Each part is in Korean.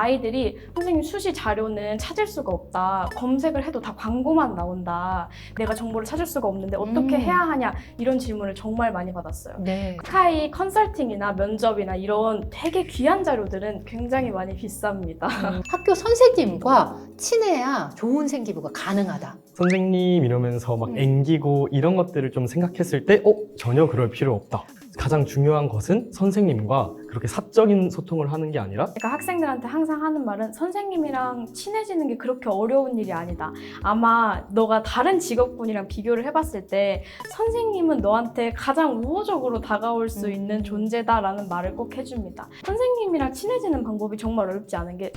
아이들이 선생님 수시 자료는 찾을 수가 없다. 검색을 해도 다 광고만 나온다. 내가 정보를 찾을 수가 없는데 어떻게 해야 하냐 이런 질문을 정말 많이 받았어요. 네. 스카이 컨설팅이나 면접이나 이런 되게 귀한 자료들은 굉장히 많이 비쌉니다. 학교 선생님과 친해야 좋은 생기부가 가능하다. 선생님 이러면서 막 앵기고 이런 것들을 좀 생각했을 때 전혀 그럴 필요 없다. 가장 중요한 것은 선생님과 그렇게 사적인 소통을 하는 게 아니라 제가 학생들한테 항상 하는 말은 선생님이랑 친해지는 게 그렇게 어려운 일이 아니다. 아마 너가 다른 직업군이랑 비교를 해봤을 때 선생님은 너한테 가장 우호적으로 다가올 수 있는 존재다라는 말을 꼭 해줍니다. 선생님이랑 친해지는 방법이 정말 어렵지 않은 게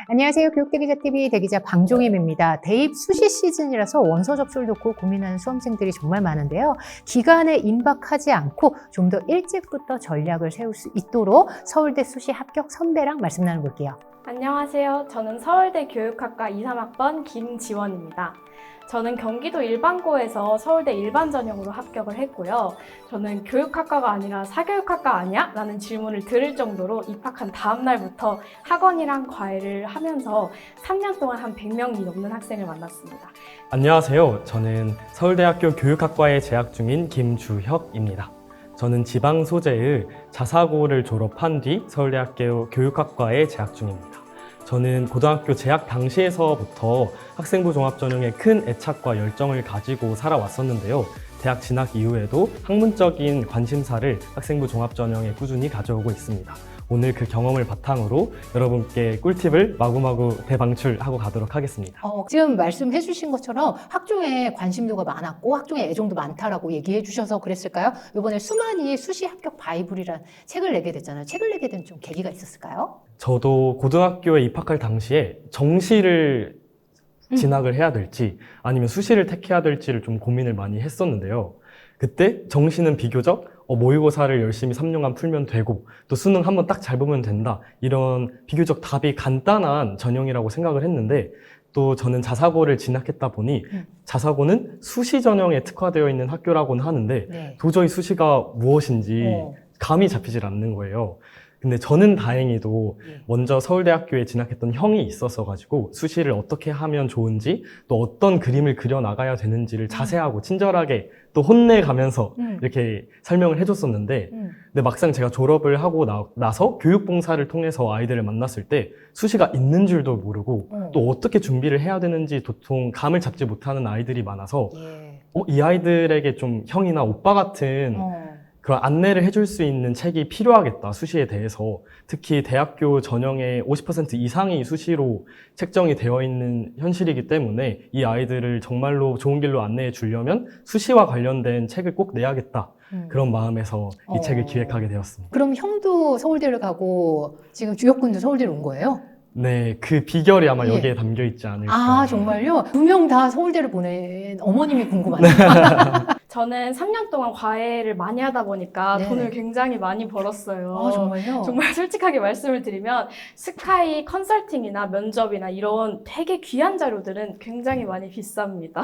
안녕하세요. 교육대기자TV 대기자 방종임입니다. 대입 수시 시즌이라서 원서 접수를 놓고 고민하는 수험생들이 정말 많은데요. 기간에 임박하지 않고 좀 더 일찍부터 전략을 세울 수 있도록 서울대 수시 합격 선배랑 말씀 나눠볼게요. 안녕하세요. 저는 서울대 교육학과 2, 3학번 김지원입니다. 저는 경기도 일반고에서 서울대 일반 전형으로 합격을 했고요. 저는 교육학과가 아니라 사교육학과 아니야? 라는 질문을 들을 정도로 입학한 다음 날부터 학원이랑 과외를 하면서 3년 동안 한 100명이 넘는 학생을 만났습니다. 안녕하세요. 저는 서울대학교 교육학과에 재학 중인 김주혁입니다. 저는 지방 소재의 자사고를 졸업한 뒤 서울대학교 교육학과에 재학 중입니다. 저는 고등학교 재학 당시에서부터 학생부 종합전형에 큰 애착과 열정을 가지고 살아왔었는데요. 대학 진학 이후에도 학문적인 관심사를 학생부 종합전형에 꾸준히 가져오고 있습니다. 오늘 그 경험을 바탕으로 여러분께 꿀팁을 마구마구 대방출하고 가도록 하겠습니다. 지금 말씀해 주신 것처럼 학종에 관심도가 많았고 학종에 애정도 많다라고 얘기해 주셔서 그랬을까요? 이번에 수만이 수시 합격 바이블이라는 책을 내게 됐잖아요. 책을 내게 된 좀 계기가 있었을까요? 저도 고등학교에 입학할 당시에 정시를 진학을 해야 될지 아니면 수시를 택해야 될지를 좀 고민을 많이 했었는데요. 그때 정시는 비교적 모의고사를 열심히 3년간 풀면 되고 또 수능 한번 딱 잘 보면 된다 이런 비교적 답이 간단한 전형이라고 생각을 했는데 또 저는 자사고를 진학했다 보니 자사고는 수시 전형에 특화되어 있는 학교라고는 하는데 네. 도저히 수시가 무엇인지 감이 잡히질 않는 거예요. 근데 저는 다행히도 먼저 서울대학교에 진학했던 형이 있어서 가지고 수시를 어떻게 하면 좋은지 또 어떤 그림을 그려 나가야 되는지를 자세하고 친절하게 또 혼내가면서 이렇게 설명을 해줬었는데 근데 막상 제가 졸업을 하고 나서 교육봉사를 통해서 아이들을 만났을 때 수시가 있는 줄도 모르고 또 어떻게 준비를 해야 되는지 도통 감을 잡지 못하는 아이들이 많아서 이 아이들에게 좀 형이나 오빠 같은 그런 안내를 해줄 수 있는 책이 필요하겠다, 수시에 대해서. 특히 대학교 전형의 50% 이상이 수시로 책정이 되어 있는 현실이기 때문에 이 아이들을 정말로 좋은 길로 안내해 주려면 수시와 관련된 책을 꼭 내야겠다. 그런 마음에서 이 책을 기획하게 되었습니다. 그럼 형도 서울대를 가고 지금 주혁군도 서울대로 온 거예요? 네, 그 비결이 아마 여기에 담겨 있지 않을까. 아, 정말요? 두 명 다 서울대를 보낸 어머님이 궁금하네요. 저는 3년 동안 과외를 많이 하다 보니까 네. 돈을 굉장히 많이 벌었어요. 아, 정말요? 정말 솔직하게 말씀을 드리면 스카이 컨설팅이나 면접이나 이런 되게 귀한 자료들은 굉장히 많이 비쌉니다.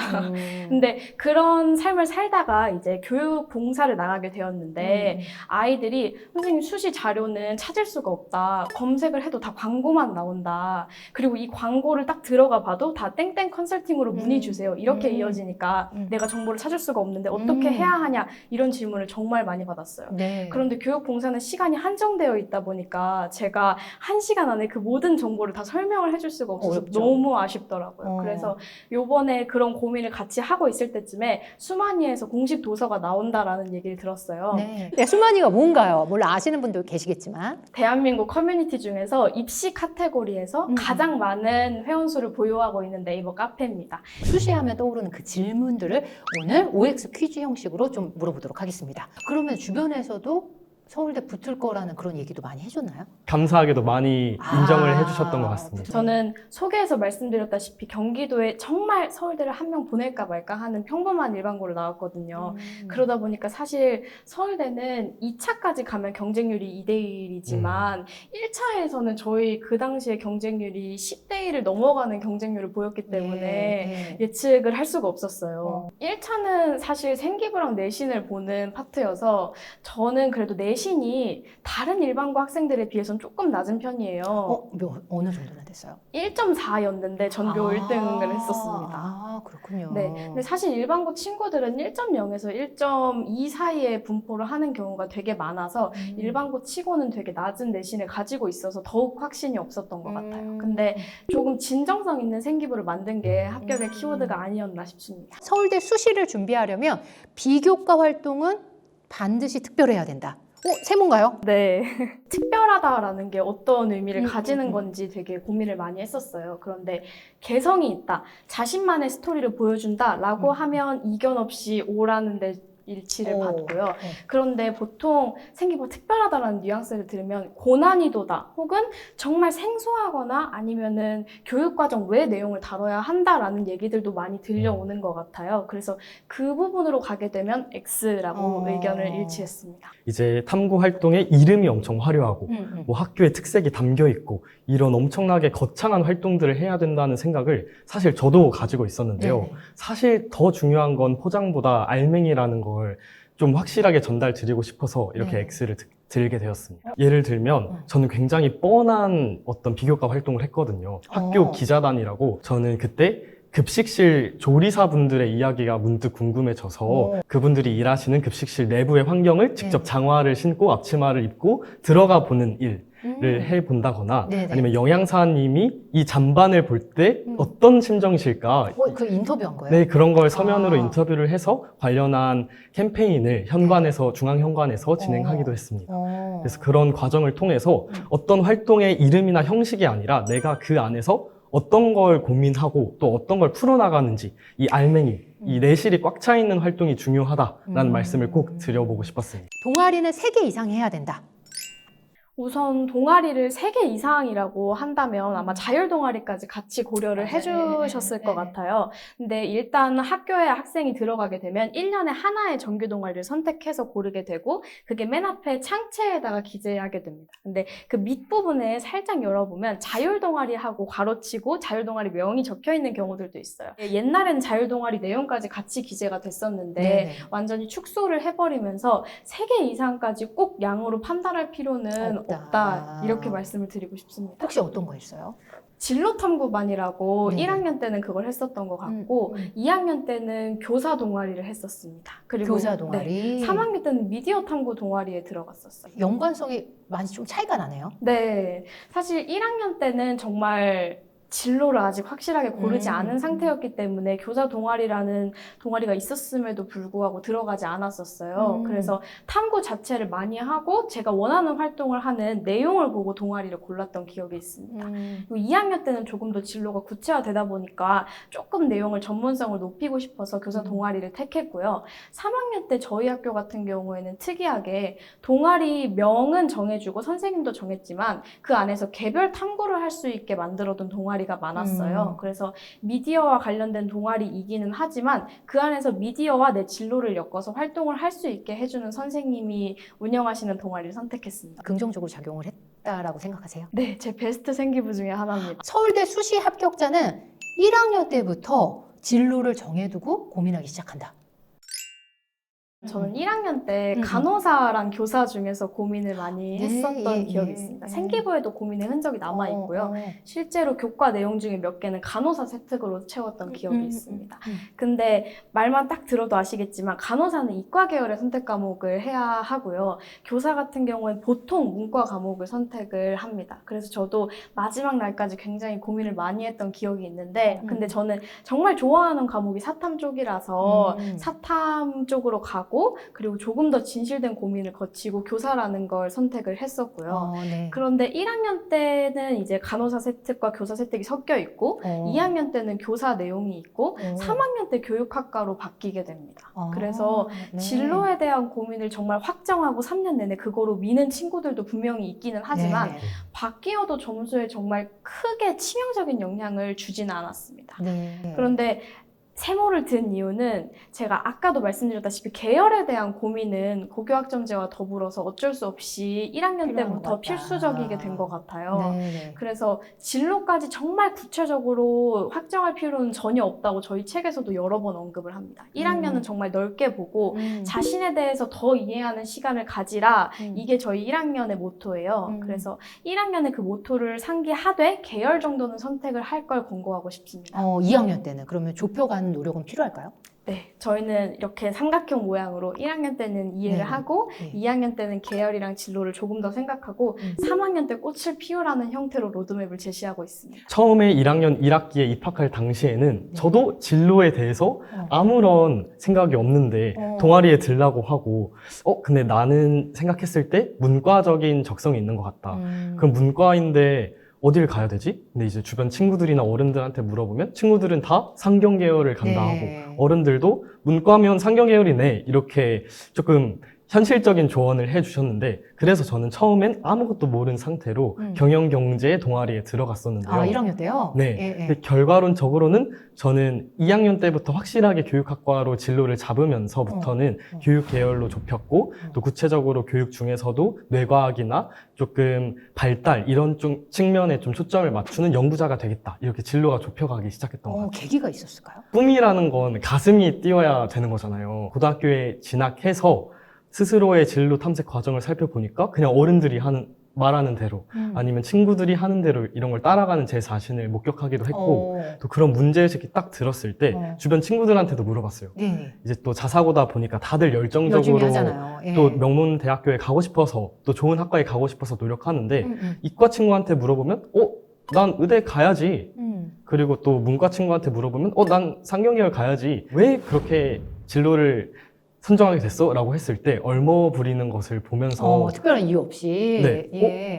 근데 그런 삶을 살다가 이제 교육 봉사를 나가게 되었는데 아이들이 선생님 수시 자료는 찾을 수가 없다. 검색을 해도 다 광고만 나온다. 그리고 이 광고를 딱 들어가 봐도 다 땡땡 컨설팅으로 문의 주세요. 이렇게 이어지니까 내가 정보를 찾을 수가 없는데 어떻게 해야 하냐 이런 질문을 정말 많이 받았어요. 네. 그런데 교육 봉사는 시간이 한정되어 있다 보니까 제가 1시간 안에 그 모든 정보를 다 설명을 해줄 수가 없어서 어렵죠. 너무 아쉽더라고요. 그래서 요번에 그런 고민을 같이 하고 있을 때쯤에 수만이에서 공식 도서가 나온다라는 얘기를 들었어요. 네, 수만이가 뭔가요? 물론 아시는 분도 계시겠지만. 대한민국 커뮤니티 중에서 입시 카테고리에서 가장 많은 회원수를 보유하고 있는 네이버 카페입니다. 수시하면 떠오르는 그 질문들을 오늘 OX 퀴즈 형식으로 좀 물어보도록 하겠습니다. 그러면 주변에서도 서울대 붙을 거라는 그런 얘기도 많이 해줬나요? 감사하게도 많이 인정을 해주셨던 것 같습니다. 저는 소개에서 말씀드렸다시피 경기도에 정말 서울대를 한 명 보낼까 말까 하는 평범한 일반고를 나왔거든요. 그러다 보니까 사실 서울대는 2차까지 가면 경쟁률이 2대1이지만 1차에서는 저희 그 당시에 경쟁률이 10대1을 넘어가는 경쟁률을 보였기 때문에 예측을 할 수가 없었어요. 1차는 사실 생기부랑 내신을 보는 파트여서 저는 그래도 내신 내신이 다른 일반고 학생들에 비해서는 조금 낮은 편이에요. 어느 정도나 됐어요? 1.4였는데 전교 1등을 했었습니다. 아, 그렇군요. 네. 근데 사실 일반고 친구들은 1.0에서 1.2 사이에 분포를 하는 경우가 되게 많아서 일반고 치고는 되게 낮은 내신을 가지고 있어서 더욱 확신이 없었던 것 같아요. 근데 조금 진정성 있는 생기부를 만든 게 합격의 키워드가 아니었나 싶습니다. 서울대 수시를 준비하려면 비교과 활동은 반드시 특별해야 된다. 세모인가요? 네. 특별하다라는 게 어떤 의미를 가지는 건지 되게 고민을 많이 했었어요. 그런데 개성이 있다, 자신만의 스토리를 보여준다라고 하면 이견 없이 O라는 데 일치를 받고요. 그런데 보통 생기부가 특별하다라는 뉘앙스를 들으면 고난이도다 혹은 정말 생소하거나 아니면은 교육과정 외 내용을 다뤄야 한다라는 얘기들도 많이 들려오는 것 같아요. 그래서 그 부분으로 가게 되면 X라고 의견을 일치했습니다. 이제 탐구 활동의 이름이 엄청 화려하고 뭐 학교의 특색이 담겨 있고 이런 엄청나게 거창한 활동들을 해야 된다는 생각을 사실 저도 가지고 있었는데요. 네네. 사실 더 중요한 건 포장보다 알맹이라는 걸 좀 확실하게 전달 드리고 싶어서 이렇게 네. X를 들게 되었습니다. 예를 들면 저는 굉장히 뻔한 어떤 비교과 활동을 했거든요. 학교 기자단이라고. 저는 그때 급식실 조리사분들의 이야기가 문득 궁금해져서 그분들이 일하시는 급식실 내부의 환경을 직접 장화를 신고 앞치마를 입고 들어가 보는 일을 해본다거나 네네. 아니면 영양사님이 이 잠반을 볼 때 어떤 심정이실까. 그 인터뷰한 거예요? 네, 그런 걸 서면으로 인터뷰를 해서 관련한 캠페인을 현관에서, 중앙현관에서 진행하기도 했습니다. 그래서 그런 과정을 통해서 어떤 활동의 이름이나 형식이 아니라 내가 그 안에서 어떤 걸 고민하고 또 어떤 걸 풀어나가는지 이 알맹이, 이 내실이 꽉 차 있는 활동이 중요하다라는 말씀을 꼭 드려보고 싶었습니다. 동아리는 3개 이상 해야 된다. 우선 동아리를 3개 이상이라고 한다면 아마 자율 동아리까지 같이 고려를 해주셨을 것 같아요. 근데 일단 학교에 학생이 들어가게 되면 1년에 하나의 정규 동아리를 선택해서 고르게 되고 그게 맨 앞에 창체에다가 기재하게 됩니다. 근데 그 밑부분에 살짝 열어보면 자율 동아리하고 괄호치고 자율 동아리 명이 적혀 있는 경우들도 있어요. 옛날에는 자율 동아리 내용까지 같이 기재가 됐었는데 완전히 축소를 해버리면서 3개 이상까지 꼭 양으로 판단할 필요는 없다. 이렇게 말씀을 드리고 싶습니다. 혹시 어떤 거 있어요? 진로탐구반이라고 네네. 1학년 때는 그걸 했었던 것 같고 2학년 때는 교사 동아리를 했었습니다. 그리고 교사 동아리. 3학년 때는 미디어 탐구 동아리에 들어갔었어요. 연관성이 많이 좀 차이가 나네요. 네, 사실 1학년 때는 정말 진로를 아직 확실하게 고르지 않은 상태였기 때문에 교사 동아리라는 동아리가 있었음에도 불구하고 들어가지 않았었어요. 그래서 탐구 자체를 많이 하고 제가 원하는 활동을 하는 내용을 보고 동아리를 골랐던 기억이 있습니다. 그리고 2학년 때는 조금 더 진로가 구체화되다 보니까 조금 내용을 전문성을 높이고 싶어서 교사 동아리를 택했고요. 3학년 때 저희 학교 같은 경우에는 특이하게 동아리 명은 정해주고 선생님도 정했지만 그 안에서 개별 탐구를 할 수 있게 만들어둔 동아리가 많았어요. 그래서 미디어와 관련된 동아리이기는 하지만 그 안에서 미디어와 내 진로를 엮어서 활동을 할 수 있게 해주는 선생님이 운영하시는 동아리를 선택했습니다. 긍정적으로 작용을 했다라고 생각하세요? 네, 제 베스트 생기부 중에 하나입니다. 서울대 수시 합격자는 1학년 때부터 진로를 정해두고 고민하기 시작한다. 저는 1학년 때 간호사랑 교사 중에서 고민을 많이 했었던 기억이 있습니다. 생기부에도 고민의 흔적이 남아있고요. 실제로 교과 내용 중에 몇 개는 간호사 세특으로 채웠던 기억이 있습니다. 근데 말만 딱 들어도 아시겠지만 간호사는 이과 계열의 선택 과목을 해야 하고요. 교사 같은 경우는 보통 문과 과목을 선택을 합니다. 그래서 저도 마지막 날까지 굉장히 고민을 많이 했던 기억이 있는데 근데 저는 정말 좋아하는 과목이 사탐 쪽이라서 사탐 쪽으로 가고 그리고 조금 더 진실된 고민을 거치고 교사라는 걸 선택을 했었고요. 그런데 1학년 때는 이제 간호사 세특과 교사 세특이 섞여 있고 2학년 때는 교사 내용이 있고 3학년 때 교육학과로 바뀌게 됩니다. 그래서 진로에 대한 고민을 정말 확정하고 3년 내내 그거로 미는 친구들도 분명히 있기는 하지만 바뀌어도 점수에 정말 크게 치명적인 영향을 주지는 않았습니다. 그런데 세모를 든 이유는 제가 아까도 말씀드렸다시피 계열에 대한 고민은 고교학점제와 더불어서 어쩔 수 없이 1학년 필요한 때부터 것 같다. 필수적이게 된 것 같아요. 네. 그래서 진로까지 정말 구체적으로 확정할 필요는 전혀 없다고 저희 책에서도 여러 번 언급을 합니다. 1학년은 정말 넓게 보고 자신에 대해서 더 이해하는 시간을 가지라 이게 저희 1학년의 모토예요. 그래서 1학년에 그 모토를 상기하되 계열 정도는 선택을 할 걸 권고하고 싶습니다. 2학년 때는 그러면 좁혀가는 노력은 필요할까요? 네, 저희는 이렇게 삼각형 모양으로 1학년 때는 이해를 네. 하고 네. 2학년 때는 계열이랑 진로를 조금 더 생각하고 3학년 때 꽃을 피우라는 형태로 로드맵을 제시하고 있습니다. 처음에 1학년 1학기에 입학할 당시에는 저도 진로에 대해서 아무런 생각이 없는데 동아리에 들라고 하고 근데 나는 생각했을 때 문과적인 적성이 있는 것 같다. 그럼 문과인데 어딜 가야 되지? 근데 이제 주변 친구들이나 어른들한테 물어보면 친구들은 다 상경 계열을 간다 하고 어른들도 문과면 상경 계열이네 이렇게 조금 현실적인 조언을 해주셨는데 그래서 저는 처음엔 아무것도 모르는 상태로 경영경제 동아리에 들어갔었는데요. 1학년 때요? 네. 근데 결과론적으로는 저는 2학년 때부터 확실하게 교육학과로 진로를 잡으면서부터는 교육 계열로 좁혔고 또 구체적으로 교육 중에서도 뇌과학이나 조금 발달 이런 좀 측면에 좀 초점을 맞추는 연구자가 되겠다 이렇게 진로가 좁혀가기 시작했던 것 같아요. 계기가 있었을까요? 꿈이라는 건 가슴이 뛰어야 되는 거잖아요. 고등학교에 진학해서 스스로의 진로 탐색 과정을 살펴보니까 그냥 어른들이 말하는 대로 아니면 친구들이 하는 대로 이런 걸 따라가는 제 자신을 목격하기도 했고 또 그런 문제의식이 딱 들었을 때 주변 친구들한테도 물어봤어요. 이제 또 자사고다 보니까 다들 열정적으로 또 명문 대학교에 가고 싶어서 또 좋은 학과에 가고 싶어서 노력하는데 이과 친구한테 물어보면 난 의대 가야지. 그리고 또 문과 친구한테 물어보면 난 상경계열 가야지. 왜 그렇게 진로를 선정하게 됐어? 라고 했을 때 얼머 부리는 것을 보면서 특별한 이유 없이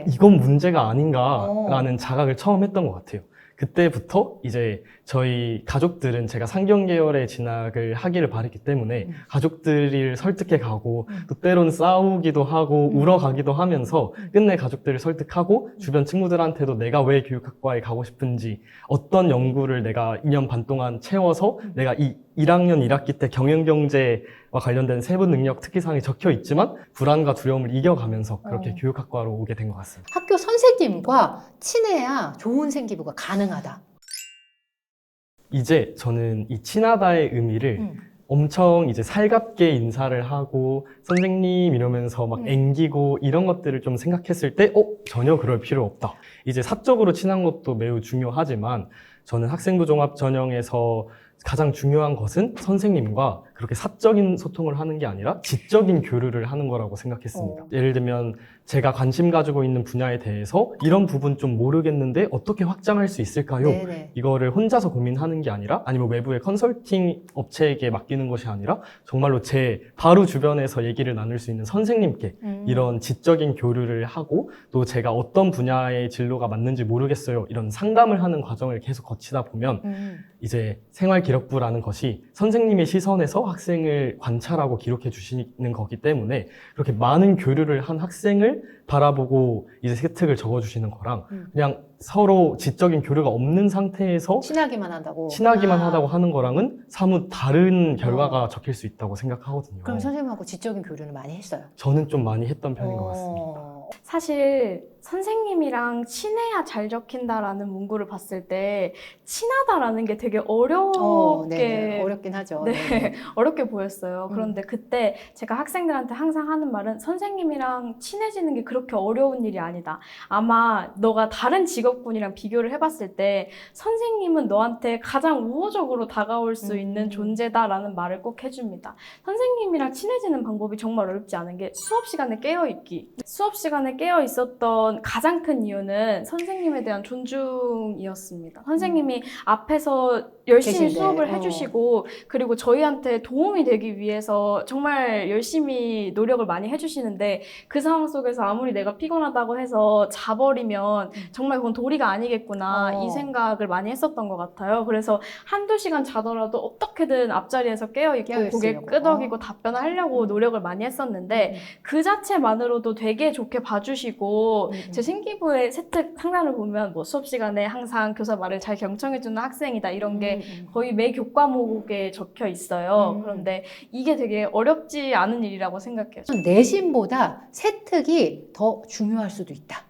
이건 문제가 아닌가라는 자각을 처음 했던 것 같아요. 그때부터 이제 저희 가족들은 제가 상경계열에 진학을 하기를 바랬기 때문에 가족들을 설득해 가고 또 때론 싸우기도 하고 울어가기도 하면서 끝내 가족들을 설득하고 주변 친구들한테도 내가 왜 교육학과에 가고 싶은지 어떤 연구를 내가 2년 반 동안 채워서 내가 이 1학년 1학기 때 경영경제와 관련된 세부 능력 특기사항이 적혀 있지만 불안과 두려움을 이겨가면서 그렇게 교육학과로 오게 된 것 같습니다. 학교 선생님과 친해야 좋은 생기부가 가능하다. 이제 저는 이 친하다의 의미를 엄청 이제 살갑게 인사를 하고 선생님 이러면서 막 앵기고 이런 것들을 좀 생각했을 때 전혀 그럴 필요 없다. 이제 사적으로 친한 것도 매우 중요하지만 저는 학생부 종합 전형에서 가장 중요한 것은 선생님과 그렇게 사적인 소통을 하는 게 아니라 지적인 교류를 하는 거라고 생각했습니다. 예를 들면 제가 관심 가지고 있는 분야에 대해서 이런 부분 좀 모르겠는데 어떻게 확장할 수 있을까요? 이거를 혼자서 고민하는 게 아니라 아니면 외부의 컨설팅 업체에게 맡기는 것이 아니라 정말로 제 바로 주변에서 얘기를 나눌 수 있는 선생님께 이런 지적인 교류를 하고 또 제가 어떤 분야의 진로가 맞는지 모르겠어요. 이런 상담을 하는 과정을 계속 거치다 보면 이제 생활기록부라는 것이 선생님의 시선에서 학생을 관찰하고 기록해 주시는 거기 때문에 그렇게 많은 교류를 한 학생을 바라보고 이제 세특을 적어주시는 거랑 그냥 서로 지적인 교류가 없는 상태에서 친하기만 한다고 하다고 하는 거랑은 사뭇 다른 결과가 적힐 수 있다고 생각하거든요. 그럼 선생님하고 지적인 교류는 많이 했어요? 저는 좀 많이 했던 편인 것 같습니다. 사실 선생님이랑 친해야 잘 적힌다라는 문구를 봤을 때 친하다라는 게 되게 어렵긴 하죠. 어렵게 보였어요. 그런데 그때 제가 학생들한테 항상 하는 말은 선생님이랑 친해지는 게 그렇게 어려운 일이 아니다. 아마 너가 다른 직업군이랑 비교를 해봤을 때 선생님은 너한테 가장 우호적으로 다가올 수 있는 존재다라는 말을 꼭 해줍니다. 선생님이랑 친해지는 방법이 정말 어렵지 않은 게 수업 시간에 깨어있기. 수업 시간에 깨어있었던 가장 큰 이유는 선생님에 대한 존중이었습니다. 선생님이 앞에서 열심히 수업을 해주시고 그리고 저희한테 도움이 되기 위해서 정말 열심히 노력을 많이 해주시는데 그 상황 속에서 아무리 내가 피곤하다고 해서 자버리면 정말 그건 도리가 아니겠구나 이 생각을 많이 했었던 것 같아요. 그래서 한두 시간 자더라도 어떻게든 앞자리에서 깨어있고 고개 끄덕이고 답변을 하려고 노력을 많이 했었는데 그 자체만으로도 되게 좋게 봐주시고 제 신기부의 세특 상담을 보면 뭐 수업 시간에 항상 교사 말을 잘 경청해주는 학생이다 이런 게 거의 매 교과목에 적혀 있어요. 그런데 이게 되게 어렵지 않은 일이라고 생각해요. 내신보다 세특이 더 중요할 수도 있다.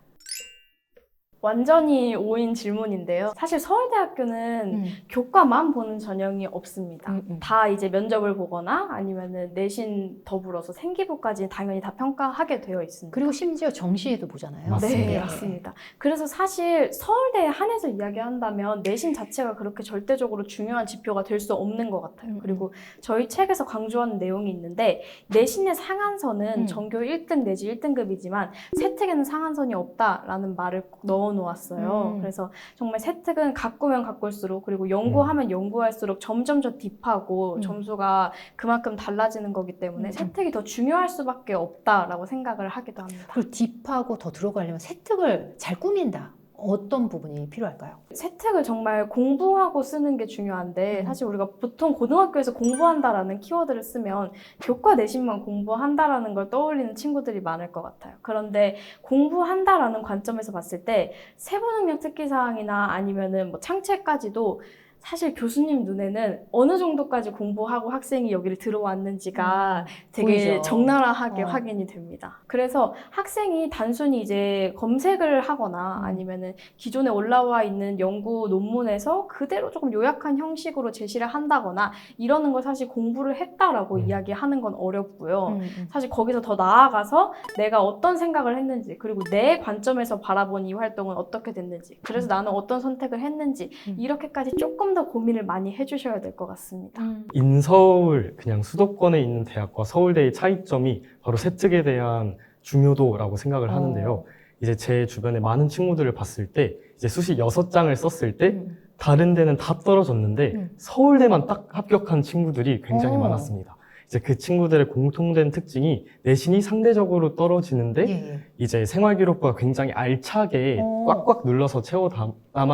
완전히 오인 질문인데요. 사실 서울대학교는 교과만 보는 전형이 없습니다. 다 이제 면접을 보거나 아니면은 내신 더불어서 생기부까지 당연히 다 평가하게 되어 있습니다. 그리고 심지어 정시에도 보잖아요. 맞습니다. 네, 맞습니다. 그래서 사실 서울대에 한해서 이야기한다면 내신 자체가 그렇게 절대적으로 중요한 지표가 될 수 없는 것 같아요. 그리고 저희 책에서 강조하는 내용이 있는데 내신의 상한선은 전교 1등 내지 1등급이지만 세특에는 상한선이 없다라는 말을 꼭 넣어놓았어요. 그래서 정말 세특은 가꾸면 가꿀수록 그리고 연구하면 연구할수록 점점 더 딥하고 점수가 그만큼 달라지는 거기 때문에 세특이 더 중요할 수밖에 없다라고 생각을 하기도 합니다. 그리고 딥하고 더 들어가려면 세특을 잘 꾸민다. 어떤 부분이 필요할까요? 세특을 정말 공부하고 쓰는 게 중요한데 사실 우리가 보통 고등학교에서 공부한다라는 키워드를 쓰면 교과 내신만 공부한다라는 걸 떠올리는 친구들이 많을 것 같아요. 그런데 공부한다라는 관점에서 봤을 때 세부능력 특기사항이나 아니면은 뭐 창체까지도 사실 교수님 눈에는 어느 정도까지 공부하고 학생이 여기를 들어왔는지가 되게 보이죠. 적나라하게 확인이 됩니다. 그래서 학생이 단순히 이제 검색을 하거나 아니면은 기존에 올라와 있는 연구 논문에서 그대로 조금 요약한 형식으로 제시를 한다거나 이러는 걸 사실 공부를 했다라고 이야기하는 건 어렵고요. 사실 거기서 더 나아가서 내가 어떤 생각을 했는지 그리고 내 관점에서 바라본 이 활동은 어떻게 됐는지 그래서 나는 어떤 선택을 했는지 이렇게까지 조금 더 고민을 많이 해주셔야 될 것 같습니다. 인서울 그냥 수도권에 있는 대학과 서울대의 차이점이 바로 세특에 대한 중요도라고 생각을 하는데요. 이제 제 주변에 많은 친구들을 봤을 때 이제 수시 6장을 썼을 때 다른 데는 다 떨어졌는데 서울대만 딱 합격한 친구들이 굉장히 많았습니다. 이제 그 친구들의 공통된 특징이 내신이 상대적으로 떨어지는데 이제 생활기록부가 굉장히 알차게 꽉꽉 눌러서 채워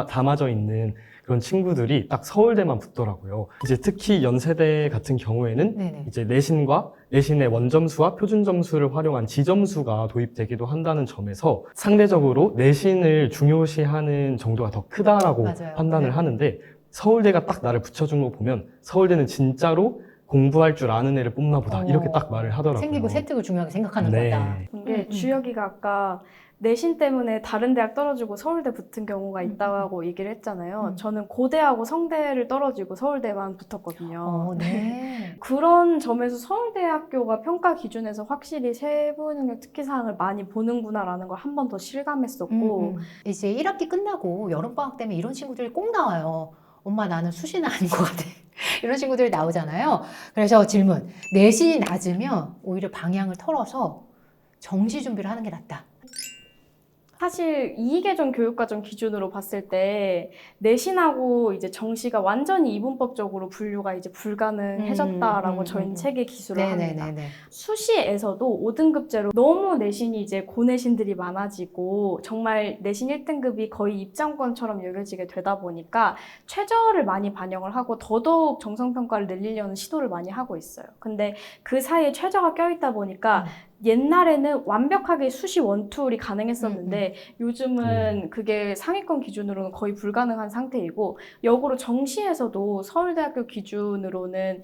담아져 있는 그런 친구들이 딱 서울대만 붙더라고요. 이제 특히 연세대 같은 경우에는 이제 내신과 내신의 원점수와 표준점수를 활용한 지점수가 도입되기도 한다는 점에서 상대적으로 내신을 중요시하는 정도가 더 크다라고 판단을 하는데 서울대가 딱 나를 붙여준 거 보면 서울대는 진짜로 공부할 줄 아는 애를 뽑나 보다 이렇게 딱 말을 하더라고요. 생기부 세특을 중요하게 생각하는 거다. 근데 주혁이가 아까 내신 때문에 다른 대학 떨어지고 서울대 붙은 경우가 있다고 얘기를 했잖아요. 저는 고대하고 성대를 떨어지고 서울대만 붙었거든요. 그런 점에서 서울대학교가 평가 기준에서 확실히 세부능력 특기사항을 많이 보는구나라는 걸 한 번 더 실감했었고 이제 1학기 끝나고 여름방학 때문에 이런 친구들이 꼭 나와요. 엄마 나는 수시는 아닌 것 같아. 이런 친구들이 나오잖아요. 그래서 질문. 내신이 낮으면 오히려 방향을 털어서 정시 준비를 하는 게 낫다. 사실 이계종 교육과정 기준으로 봤을 때 내신하고 이제 정시가 완전히 이분법적으로 분류가 이제 불가능해졌다라고 저희는 책에 기술을 합니다. 수시에서도 5등급제로 너무 내신이 이제 고내신들이 많아지고 정말 내신 1등급이 거의 입장권처럼 여겨지게 되다 보니까 최저를 많이 반영을 하고 더더욱 정성평가를 늘리려는 시도를 많이 하고 있어요. 근데 그 사이에 최저가 껴있다 보니까 옛날에는 완벽하게 수시 원투울이 가능했었는데 요즘은 그게 상위권 기준으로는 거의 불가능한 상태이고 역으로 정시에서도 서울대학교 기준으로는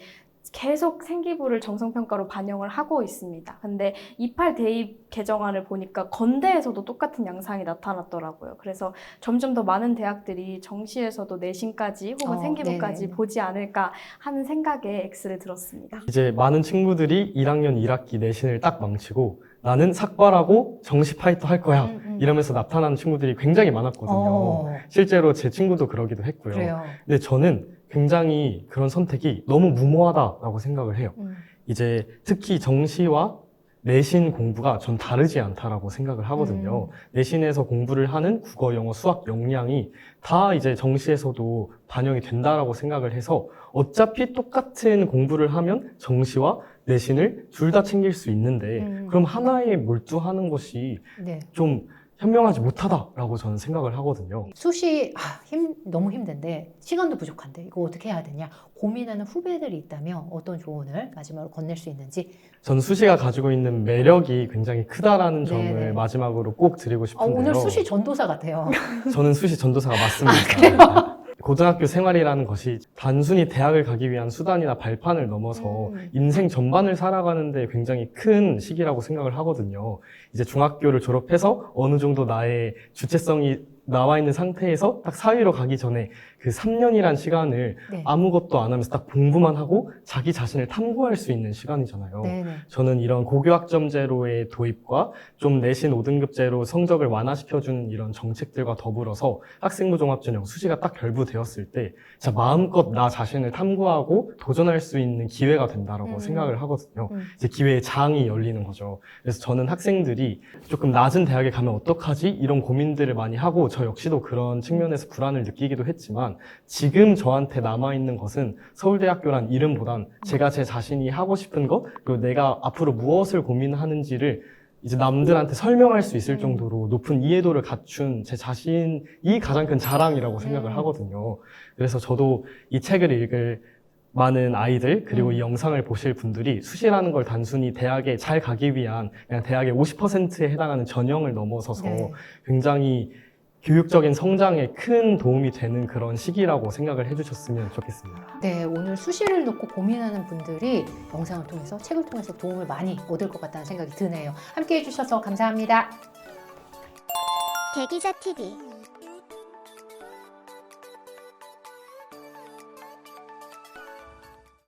계속 생기부를 정성평가로 반영을 하고 있습니다. 근데 28 대입 개정안을 보니까 건대에서도 똑같은 양상이 나타났더라고요. 그래서 점점 더 많은 대학들이 정시에서도 내신까지 혹은 생기부까지 보지 않을까 하는 생각에 X를 들었습니다. 이제 많은 친구들이 1학년 1학기 내신을 딱 망치고 나는 삭발하고 정시 파이터 할 거야 이러면서 나타나는 친구들이 굉장히 많았거든요. 실제로 제 친구도 그러기도 했고요. 근데 저는 굉장히 그런 선택이 너무 무모하다라고 생각을 해요. 이제 특히 정시와 내신 공부가 전 다르지 않다라고 생각을 하거든요. 내신에서 공부를 하는 국어, 영어, 수학 역량이 다 이제 정시에서도 반영이 된다라고 생각을 해서 어차피 똑같은 공부를 하면 정시와 내신을 둘 다 챙길 수 있는데 그럼 하나에 몰두하는 것이 좀 현명하지 못하다라고 저는 생각을 하거든요. 수시 너무 힘든데 시간도 부족한데 이거 어떻게 해야 되냐 고민하는 후배들이 있다면 어떤 조언을 마지막으로 건넬 수 있는지. 전 수시가 가지고 있는 매력이 굉장히 크다라는 점을 네네. 마지막으로 꼭 드리고 싶은데요. 오늘 수시 전도사 같아요. 저는 수시 전도사가 맞습니다. 고등학교 생활이라는 것이 단순히 대학을 가기 위한 수단이나 발판을 넘어서 인생 전반을 살아가는데 굉장히 큰 시기라고 생각을 하거든요. 이제 중학교를 졸업해서 어느 정도 나의 주체성이 나와 있는 상태에서 딱 사회로 가기 전에 그 3년이란 시간을 네. 아무것도 안 하면서 딱 공부만 하고 자기 자신을 탐구할 수 있는 시간이잖아요. 네네. 저는 이런 고교학점제로의 도입과 좀 내신 5등급제로 성적을 완화시켜주는 이런 정책들과 더불어서 학생부 종합전형 수시가 딱 결부되었을 때 진짜 마음껏 나 자신을 탐구하고 도전할 수 있는 기회가 된다라고 생각을 하거든요. 이제 기회의 장이 열리는 거죠. 그래서 저는 학생들이 조금 낮은 대학에 가면 어떡하지? 이런 고민들을 많이 하고 저 역시도 그런 측면에서 불안을 느끼기도 했지만 지금 저한테 남아있는 것은 서울대학교란 이름보단 제가 제 자신이 하고 싶은 것 그리고 내가 앞으로 무엇을 고민하는지를 이제 남들한테 설명할 수 있을 정도로 높은 이해도를 갖춘 제 자신이 가장 큰 자랑이라고 생각을 하거든요. 그래서 저도 이 책을 읽을 많은 아이들 그리고 이 영상을 보실 분들이 수시라는 걸 단순히 대학에 잘 가기 위한 그냥 대학의 50%에 해당하는 전형을 넘어서서 네. 굉장히 교육적인 성장에 큰 도움이 되는 그런 시기라고 생각을 해주셨으면 좋겠습니다. 네, 오늘 수시를 놓고 고민하는 분들이 영상을 통해서 책을 통해서 도움을 많이 얻을 것 같다는 생각이 드네요. 함께 해주셔서 감사합니다. 대기자 TV